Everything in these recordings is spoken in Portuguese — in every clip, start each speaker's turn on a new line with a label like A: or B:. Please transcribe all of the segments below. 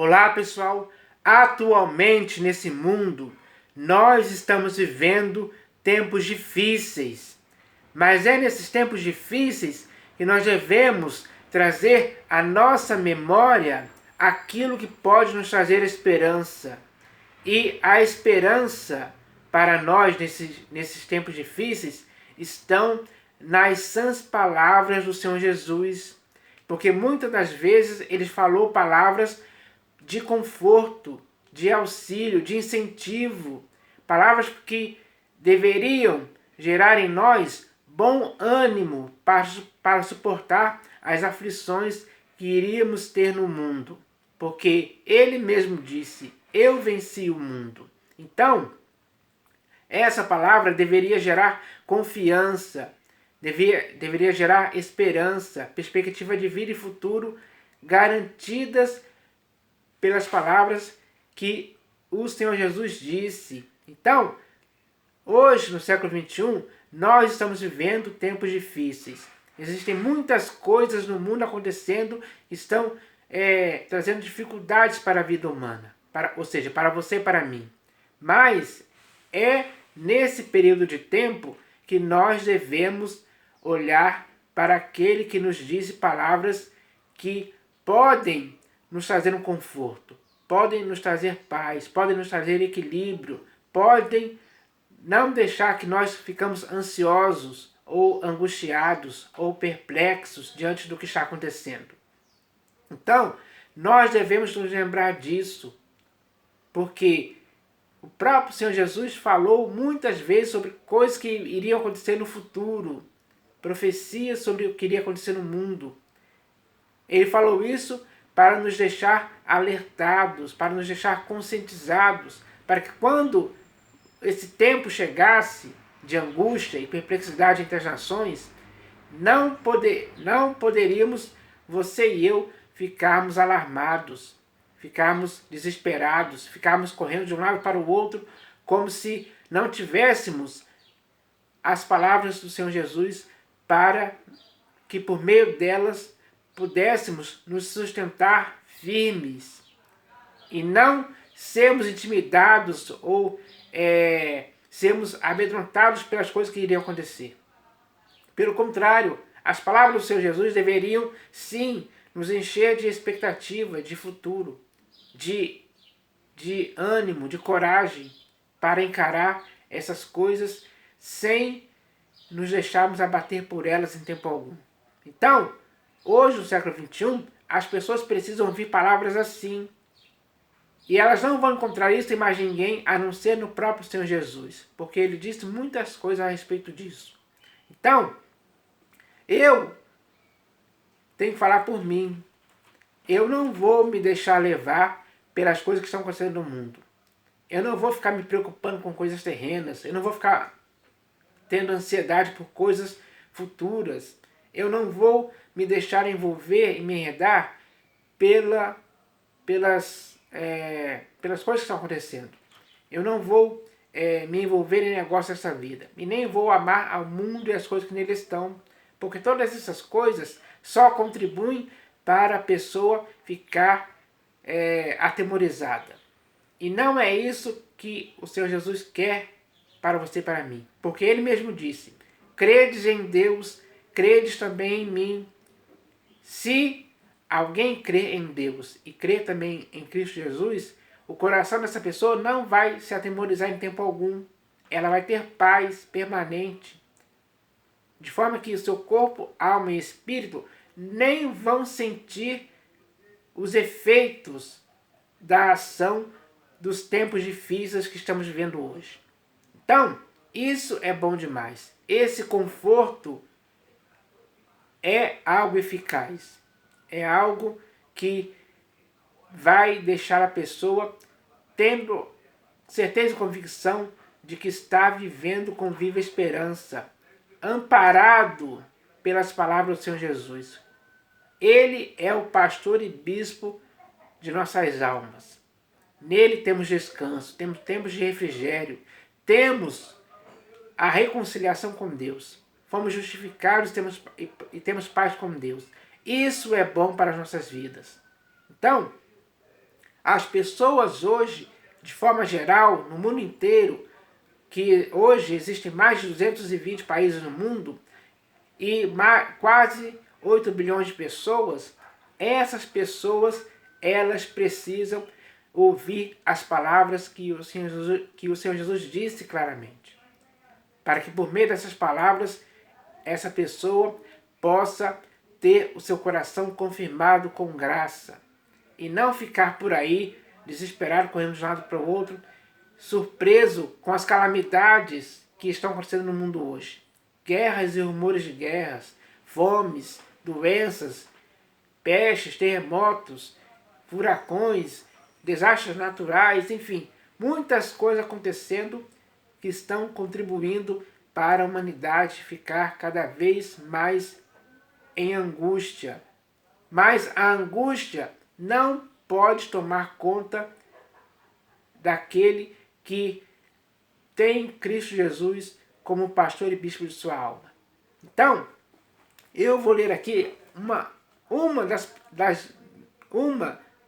A: Olá, pessoal! Atualmente, nesse mundo, nós estamos vivendo tempos difíceis. Mas é nesses tempos difíceis que nós devemos trazer à nossa memória aquilo que pode nos trazer esperança. E a esperança para nós nesses tempos difíceis estão nas sãs palavras do Senhor Jesus. Porque muitas das vezes ele falou palavras de conforto, de auxílio, de incentivo, palavras que deveriam gerar em nós bom ânimo para suportar as aflições que iríamos ter no mundo. Porque ele mesmo disse, eu venci o mundo. Então, essa palavra deveria gerar confiança, deveria gerar esperança, perspectiva de vida e futuro garantidas pelas palavras que o Senhor Jesus disse. Então, hoje, no século XXI, nós estamos vivendo tempos difíceis. Existem muitas coisas no mundo acontecendo que estão trazendo dificuldades para a vida humana. Ou seja, para você e para mim. Mas é nesse período de tempo que nós devemos olhar para aquele que nos diz palavras que podem nos trazer um conforto, podem nos trazer paz, podem nos trazer equilíbrio, podem não deixar que nós ficamos ansiosos ou angustiados ou perplexos diante do que está acontecendo. Então, nós devemos nos lembrar disso, porque o próprio Senhor Jesus falou muitas vezes sobre coisas que iriam acontecer no futuro, profecias sobre o que iria acontecer no mundo. Ele falou isso para nos deixar alertados, para nos deixar conscientizados, para que quando esse tempo chegasse de angústia e perplexidade entre as nações, não poderíamos, você e eu, ficarmos alarmados, ficarmos desesperados, ficarmos correndo de um lado para o outro, como se não tivéssemos as palavras do Senhor Jesus para que por meio delas pudéssemos nos sustentar firmes e não sermos intimidados ou sermos amedrontados pelas coisas que iriam acontecer. Pelo contrário, as palavras do Senhor Jesus deveriam sim nos encher de expectativa, de futuro, de ânimo, de coragem para encarar essas coisas sem nos deixarmos abater por elas em tempo algum. Então, hoje, no século XXI, as pessoas precisam ouvir palavras assim. E elas não vão encontrar isso em mais ninguém a não ser no próprio Senhor Jesus. Porque ele disse muitas coisas a respeito disso. Então, eu tenho que falar por mim. Eu não vou me deixar levar pelas coisas que estão acontecendo no mundo. Eu não vou ficar me preocupando com coisas terrenas. Eu não vou ficar tendo ansiedade por coisas futuras. Eu não vou me deixar envolver e me enredar pelas coisas que estão acontecendo. Eu não vou me envolver em negócios dessa vida. E nem vou amar ao mundo e as coisas que nele estão. Porque todas essas coisas só contribuem para a pessoa ficar atemorizada. E não é isso que o Senhor Jesus quer para você e para mim. Porque ele mesmo disse, credes em Deus, credes também em mim. Se alguém crê em Deus e crê também em Cristo Jesus, o coração dessa pessoa não vai se atemorizar em tempo algum. Ela vai ter paz permanente. De forma que o seu corpo, alma e espírito nem vão sentir os efeitos da ação dos tempos difíceis que estamos vivendo hoje. Então, isso é bom demais. Esse conforto é algo eficaz. É algo que vai deixar a pessoa tendo certeza e convicção de que está vivendo com viva esperança, amparado pelas palavras do Senhor Jesus. Ele é o pastor e bispo de nossas almas. Nele temos descanso, temos tempos de refrigério, temos a reconciliação com Deus. Fomos justificados e temos paz com Deus. Isso é bom para as nossas vidas. Então, As pessoas hoje, de forma geral, no mundo inteiro, que hoje existem mais de 220 países no mundo e quase 8 bilhões de pessoas, essas pessoas, elas precisam ouvir as palavras que o Senhor Jesus disse claramente. Para que por meio dessas palavras, essa pessoa possa ter o seu coração confirmado com graça. E não ficar por aí, desesperado, correndo de um lado para o outro, surpreso com as calamidades que estão acontecendo no mundo hoje. Guerras e rumores de guerras, fomes, doenças, pestes, terremotos, furacões, desastres naturais, enfim, muitas coisas acontecendo que estão contribuindo para a humanidade ficar cada vez mais em angústia. Mas a angústia não pode tomar conta daquele que tem Cristo Jesus como pastor e bispo de sua alma. Então, eu vou ler aqui uma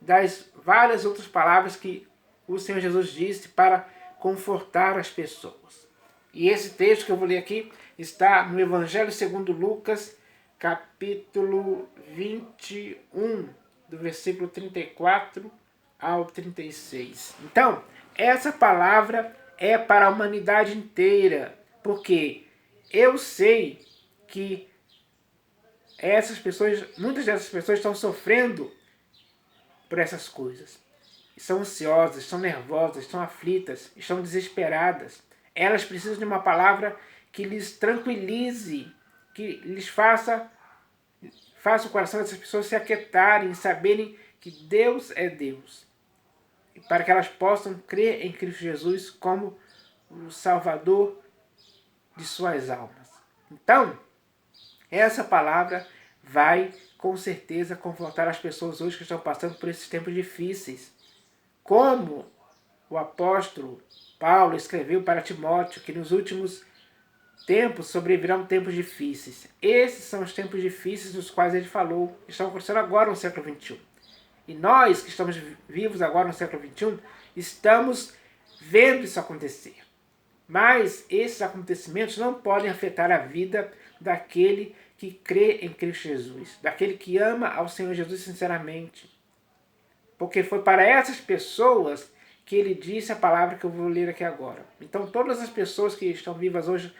A: das várias outras palavras que o Senhor Jesus disse para confortar as pessoas. E esse texto que eu vou ler aqui está no Evangelho segundo Lucas, capítulo 21, do versículo 34 ao 36. Então, essa palavra é para a humanidade inteira, porque eu sei que muitas dessas pessoas estão sofrendo por essas coisas. Estão ansiosas, estão nervosas, estão aflitas, estão desesperadas. Elas precisam de uma palavra que lhes tranquilize, que lhes faça o coração dessas pessoas se aquietarem, saberem que Deus é Deus. E para que elas possam crer em Cristo Jesus como o Salvador de suas almas. Então, essa palavra vai com certeza confortar as pessoas hoje que estão passando por esses tempos difíceis. Como o apóstolo Paulo escreveu para Timóteo que nos últimos tempos sobrevirão tempos difíceis. Esses são os tempos difíceis dos quais ele falou, que estão acontecendo agora no século XXI. E nós que estamos vivos agora no século XXI, estamos vendo isso acontecer. Mas esses acontecimentos não podem afetar a vida daquele que crê em Cristo Jesus, daquele que ama ao Senhor Jesus sinceramente. Porque foi para essas pessoas que ele disse a palavra que eu vou ler aqui agora. Então todas as pessoas que estão vivas hoje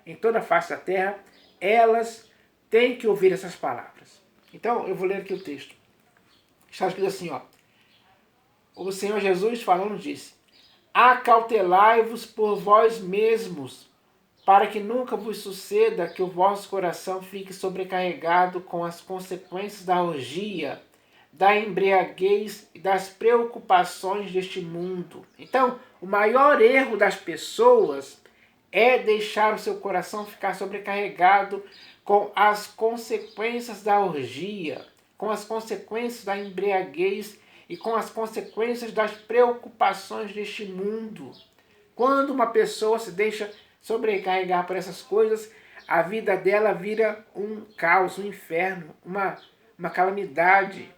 A: em toda a face da terra, elas têm que ouvir essas palavras. Então eu vou ler aqui o texto. Está escrito assim, ó. O Senhor Jesus falando disse: acautelai-vos por vós mesmos, para que nunca vos suceda que o vosso coração fique sobrecarregado com as consequências da orgia, da embriaguez e das preocupações deste mundo. Então, o maior erro das pessoas é deixar o seu coração ficar sobrecarregado com as consequências da orgia, com as consequências da embriaguez e com as consequências das preocupações deste mundo. Quando uma pessoa se deixa sobrecarregar por essas coisas, a vida dela vira um caos, um inferno, uma calamidade.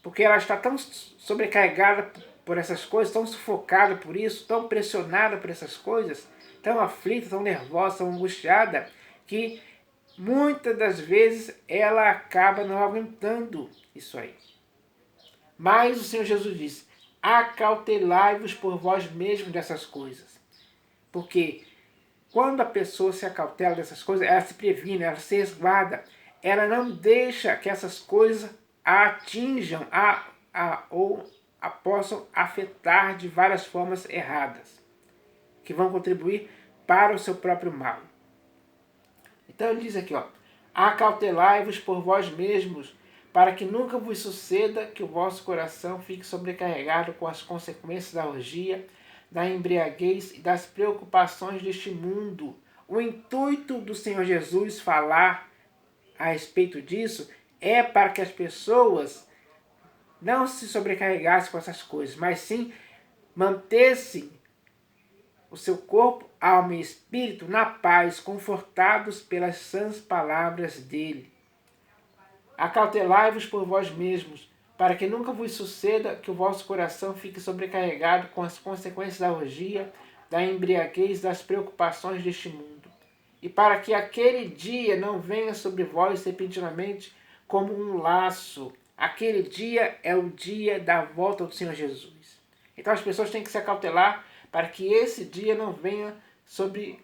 A: Porque ela está tão sobrecarregada por essas coisas, tão sufocada por isso, tão pressionada por essas coisas, tão aflita, tão nervosa, tão angustiada, que muitas das vezes ela acaba não aguentando isso aí. Mas o Senhor Jesus disse: acautelai-vos por vós mesmos dessas coisas. Porque quando a pessoa se acautela dessas coisas, ela se previne, ela se resguarda, ela não deixa que essas coisas a atinjam ou a possam afetar de várias formas erradas, que vão contribuir para o seu próprio mal. Então ele diz aqui, ó: acautelai-vos por vós mesmos, para que nunca vos suceda que o vosso coração fique sobrecarregado com as consequências da orgia, da embriaguez e das preocupações deste mundo. O intuito do Senhor Jesus falar a respeito disso é para que as pessoas não se sobrecarregassem com essas coisas, mas sim mantessem o seu corpo, alma e espírito na paz, confortados pelas sãs palavras dele. Acautelai-vos por vós mesmos, para que nunca vos suceda que o vosso coração fique sobrecarregado com as consequências da orgia, da embriaguez, das preocupações deste mundo. E para que aquele dia não venha sobre vós repentinamente como um laço. Aquele dia é o dia da volta do Senhor Jesus. Então as pessoas têm que se acautelar para que esse dia não venha sobre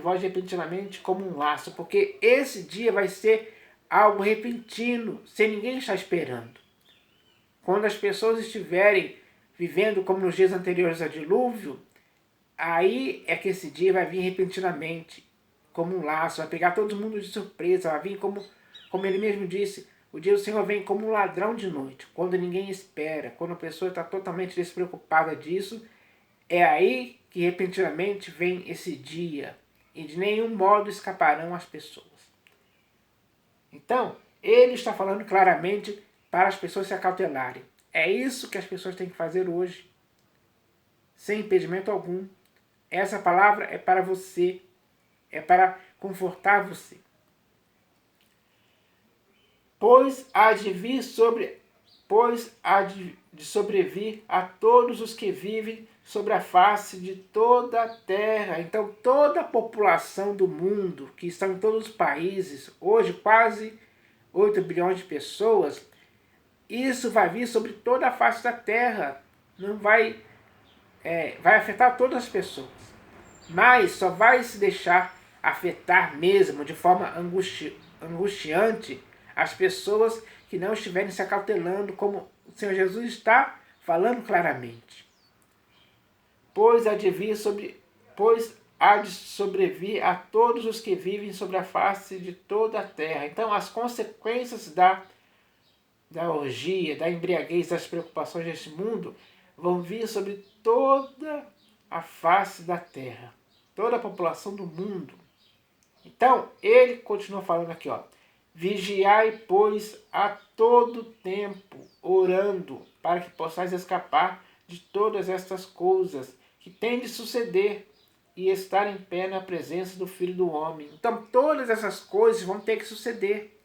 A: vós repentinamente como um laço, porque esse dia vai ser algo repentino, sem ninguém estar esperando. Quando as pessoas estiverem vivendo como nos dias anteriores ao dilúvio, aí é que esse dia vai vir repentinamente, como um laço, vai pegar todo mundo de surpresa, vai vir como ele mesmo disse, o dia do Senhor vem como um ladrão de noite, quando ninguém espera, quando a pessoa está totalmente despreocupada disso, é aí que repentinamente vem esse dia, e de nenhum modo escaparão as pessoas. Então, ele está falando claramente para as pessoas se acautelarem. É isso que as pessoas têm que fazer hoje, sem impedimento algum. Essa palavra é para você, é para confortar você. Pois há de sobrevir a todos os que vivem sobre a face de toda a terra. Então toda a população do mundo, que estão em todos os países, hoje quase 8 bilhões de pessoas, isso vai vir sobre toda a face da terra. Não vai afetar todas as pessoas. Mas só vai se deixar afetar mesmo, de forma angustiante, as pessoas que não estiverem se acautelando, como o Senhor Jesus está falando claramente. Pois há de sobrevir a todos os que vivem sobre a face de toda a terra. Então as consequências da orgia, da embriaguez, das preocupações deste mundo vão vir sobre toda a face da terra, toda a população do mundo. Então ele continua falando aqui, vigiai, pois, a todo tempo, orando, para que possais escapar de todas estas coisas que têm de suceder e estar em pé na presença do Filho do Homem. Então todas essas coisas vão ter que suceder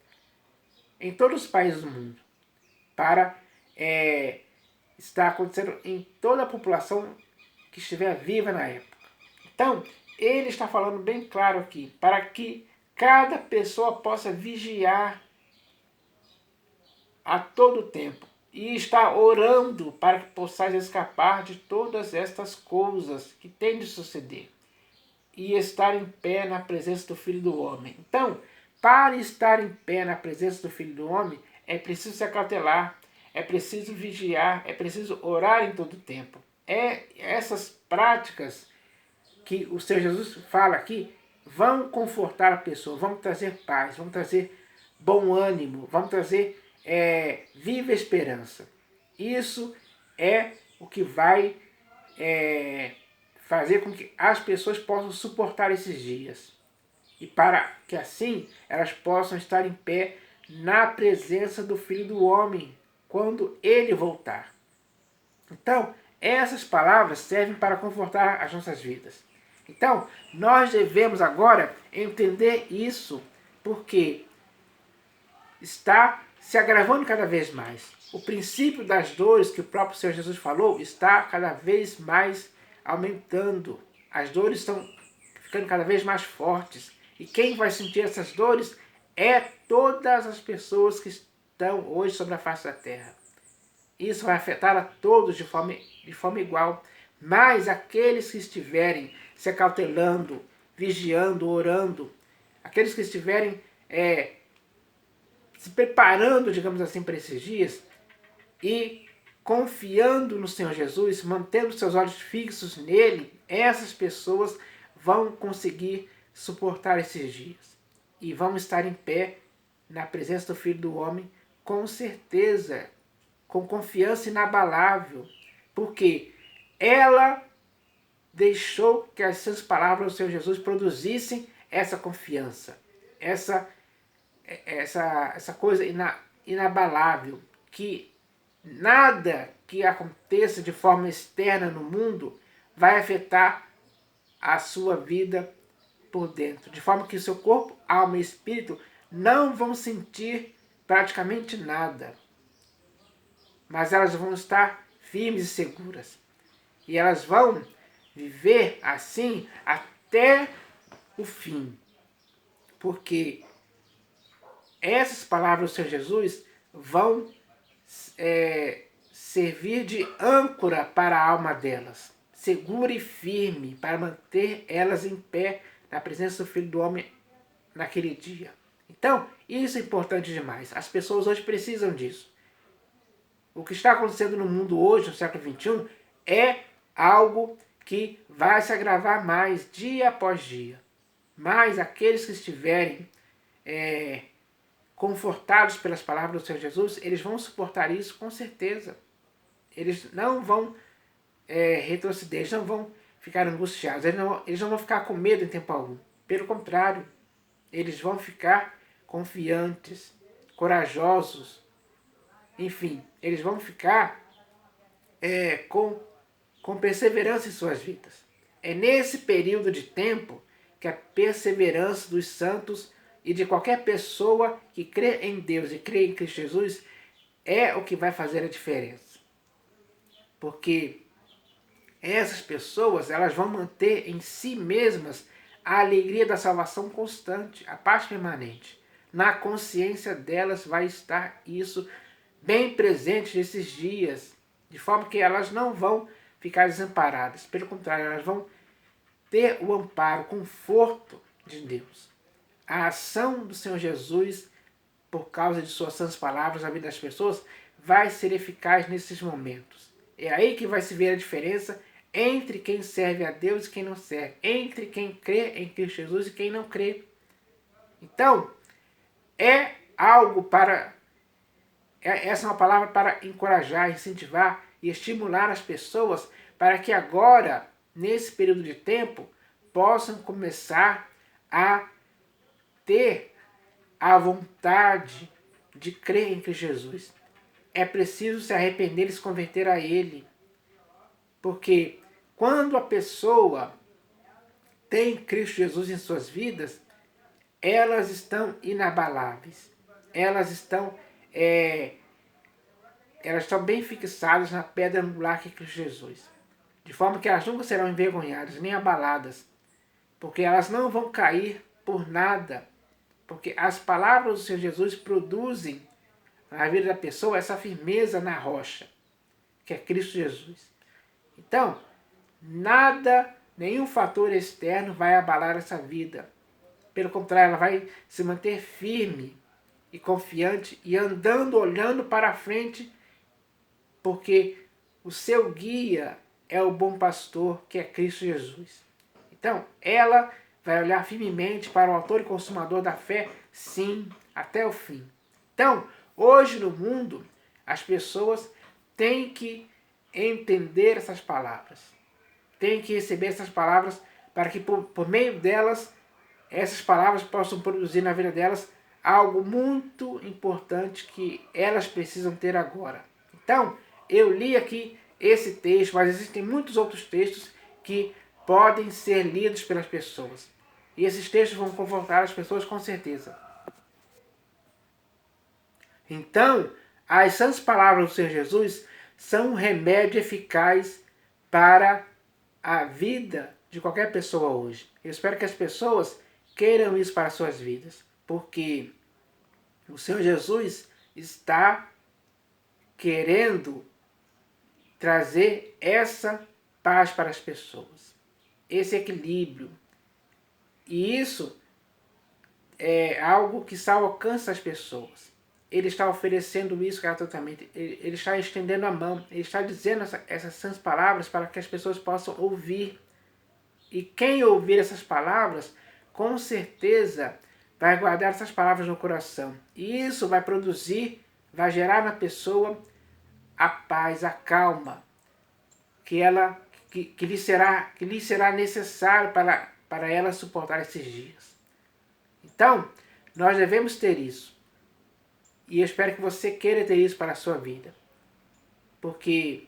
A: em todos os países do mundo, para estar acontecendo em toda a população que estiver viva na época. Então, ele está falando bem claro aqui, para que cada pessoa possa vigiar a todo tempo e estar orando para que possais escapar de todas estas coisas que têm de suceder e estar em pé na presença do Filho do Homem. Então, para estar em pé na presença do Filho do Homem, é preciso se acautelar, é preciso vigiar, é preciso orar em todo tempo. Essas práticas que o Senhor Jesus fala aqui vão confortar a pessoa, vão trazer paz, vão trazer bom ânimo, vão trazer viva esperança. Isso é o que vai fazer com que as pessoas possam suportar esses dias. E para que assim elas possam estar em pé na presença do Filho do Homem, quando ele voltar. Então, essas palavras servem para confortar as nossas vidas. Então, nós devemos agora entender isso, porque está se agravando cada vez mais. O princípio das dores que o próprio Senhor Jesus falou está cada vez mais aumentando. As dores estão ficando cada vez mais fortes. E quem vai sentir essas dores é todas as pessoas que estão hoje sobre a face da terra. Isso vai afetar a todos de forma igual. Mas aqueles que estiverem se acautelando, vigiando, orando, aqueles que estiverem se preparando, digamos assim, para esses dias e confiando no Senhor Jesus, mantendo seus olhos fixos nele, essas pessoas vão conseguir suportar esses dias e vão estar em pé na presença do Filho do Homem com certeza, com confiança inabalável, porque ela deixou que as suas palavras do Senhor Jesus produzissem essa confiança, essa coisa inabalável, que nada que aconteça de forma externa no mundo vai afetar a sua vida por dentro, de forma que o seu corpo, alma e espírito não vão sentir praticamente nada. mas elas vão estar firmes e seguras. E elas vão viver assim até o fim. Porque essas palavras do Senhor Jesus vão servir de âncora para a alma delas, segura e firme, para manter elas em pé na presença do Filho do Homem naquele dia. Então, isso é importante demais. As pessoas hoje precisam disso. O que está acontecendo no mundo hoje, no século XXI, é algo que vai se agravar mais dia após dia. Mas aqueles que estiverem confortados pelas palavras do Senhor Jesus, eles vão suportar isso com certeza. Eles não vão retroceder, eles não vão ficar angustiados, eles não vão ficar com medo em tempo algum. Pelo contrário, eles vão ficar confiantes, corajosos, enfim, eles vão ficar com perseverança em suas vidas. É nesse período de tempo que a perseverança dos santos e de qualquer pessoa que crê em Deus e crê em Cristo Jesus é o que vai fazer a diferença. Porque essas pessoas, elas vão manter em si mesmas a alegria da salvação constante, a paz permanente. Na consciência delas vai estar isso bem presente nesses dias, de forma que elas não vão ficar desamparadas. Pelo contrário, elas vão ter o amparo, o conforto de Deus. A ação do Senhor Jesus, por causa de suas santas palavras na vida das pessoas, vai ser eficaz nesses momentos. É aí que vai se ver a diferença entre quem serve a Deus e quem não serve, entre quem crê em Cristo Jesus e quem não crê. Então, é algo para... Essa é uma palavra para encorajar, incentivar e estimular as pessoas para que agora, nesse período de tempo, possam começar a ter a vontade de crer em Cristo Jesus. É preciso se arrepender e se converter a Ele. Porque quando a pessoa tem Cristo Jesus em suas vidas, elas estão inabaláveis. Elas estão bem fixadas na pedra angular que é Cristo Jesus. De forma que elas nunca serão envergonhadas, nem abaladas. Porque elas não vão cair por nada. Porque as palavras do Senhor Jesus produzem na vida da pessoa essa firmeza na rocha, que é Cristo Jesus. Então, nada, nenhum fator externo vai abalar essa vida. Pelo contrário, ela vai se manter firme e confiante e andando, olhando para frente, porque o seu guia é o bom pastor, que é Cristo Jesus. Então, ela vai olhar firmemente para o autor e consumador da fé, sim, até o fim. Então, hoje no mundo, as pessoas têm que entender essas palavras. Têm que receber essas palavras para que por meio delas, essas palavras possam produzir na vida delas algo muito importante que elas precisam ter agora. Então, eu li aqui esse texto, mas existem muitos outros textos que podem ser lidos pelas pessoas. E esses textos vão confortar as pessoas com certeza. Então, as santas palavras do Senhor Jesus são um remédio eficaz para a vida de qualquer pessoa hoje. Eu espero que as pessoas queiram isso para as suas vidas, porque o Senhor Jesus está querendo trazer essa paz para as pessoas, esse equilíbrio. E isso é algo que só alcança as pessoas. Ele está oferecendo isso gratuitamente, ele está estendendo a mão, ele está dizendo essas santas palavras para que as pessoas possam ouvir. E quem ouvir essas palavras, com certeza vai guardar essas palavras no coração. E isso vai produzir, vai gerar na pessoa a paz, a calma, que lhe será necessário para ela suportar esses dias. Então, nós devemos ter isso. E eu espero que você queira ter isso para a sua vida. Porque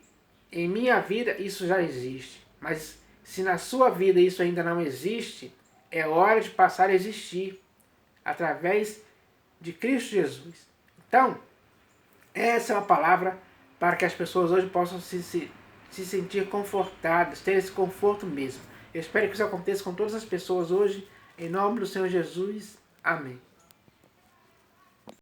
A: em minha vida isso já existe. Mas se na sua vida isso ainda não existe, é hora de passar a existir através de Cristo Jesus. Então, essa é uma palavra para que as pessoas hoje possam se sentir confortadas, ter esse conforto mesmo. Eu espero que isso aconteça com todas as pessoas hoje, em nome do Senhor Jesus. Amém.